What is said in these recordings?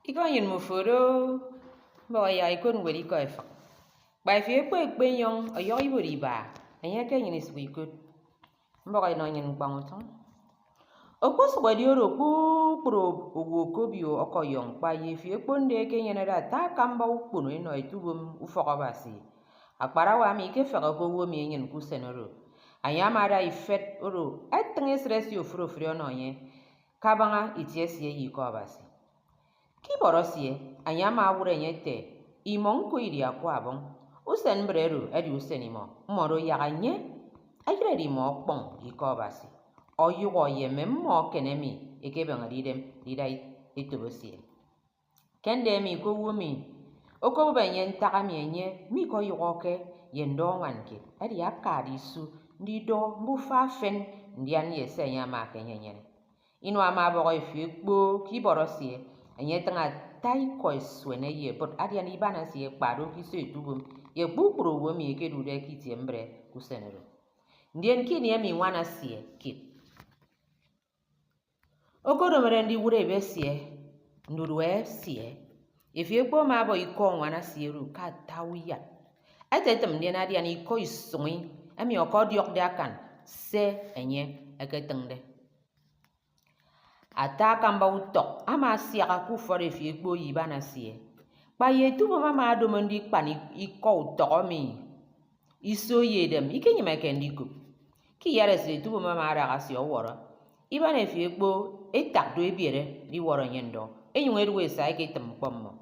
Iko yin muforo ba ya ikon weli ko efa. Ba fi ekpe yon oyo ibori ba. Anya ke yin isu ikot. Mba no yin gbanwoton. Okposo gwadi oro kpukpro ogwokobio okoyon pa ye fi ekponde ke yin da ta kamba ukpono ino itubum ufoko basi. Akpara wa mi ke fega ko wo mi yin kusenoro. Anya mara ifet oro etenge stress yo fro no ye. Kabanga itiesie yi ko basi. Ki borosie anya ma wure nyete imon ko iri akwa bon usen brero edi usen imo moro yaganye ayire di mo pon iko basi oyugo ye memmo kenemi ekeben ridem ridai itobosie kende mi ko wumi oko benye ntaka mi enye mi ko yugo ke yendo wanke edi akadi su ndi do mbufa fen ndian yese nya ma kenyenye ino ama bogo ifiekpo ki borosie enye tanga tai ko swene ye but adian ibana si ekpado ki se tubum ye kpukpro wo mi ke dude ki tiembre kusenero ndien ki ni mi wana sie ki okodo merendi wure be sie ndurwe sie ifiekpo ma bo iko wana sie ru ka tawiya atetem ndien adian iko isui emi okodiok de akan se enye eketengde Ataka mba utok ama siaka ku fore fi ekpo yibana sie. Pa ye tubo mama adomondi kpani iko utok mi. Iso yedem ike nyime kendiko. Ki yare se tubo mama araga si oworo. Ibane fi ekpo etak do ebiere di woro nyendo. Enyung edwe sa ike tempommo.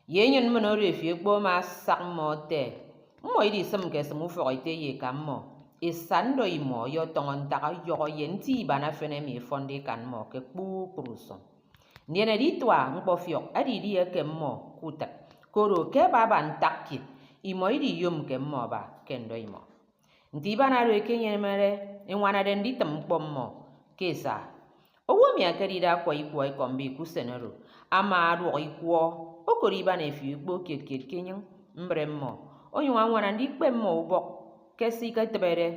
Ye nyen menore fi ekpo ma sak mo te. Mo idi sem ke semu foro ite ye kammo. Isando imo yo tongon taka yogo yenti bana fene mi fonde kan mo ke kpukpruso. Ndiene ditwa mpofiok adi di ke mo kuta. Koro ke baba ntakit imo idi yom ke mo ba kendo imo. Nti bana ro ke nyemere enwana den ditem mo kesa. Owo mi akerida kwa ikwo ikombi kusenero. Ama adu ikwo okori bana fi ikpo ket kenyen mbremmo. Onyu anwana ndikpe mo ubok kesi ka tebere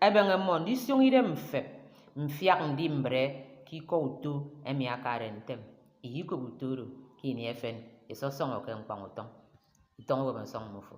ebenge mo ndi siongire mfiak ndi mbre ki ko uto emi akare ntem iyi ko butoro ki ni efen eso songo ke mkpangotong itong wo song mufo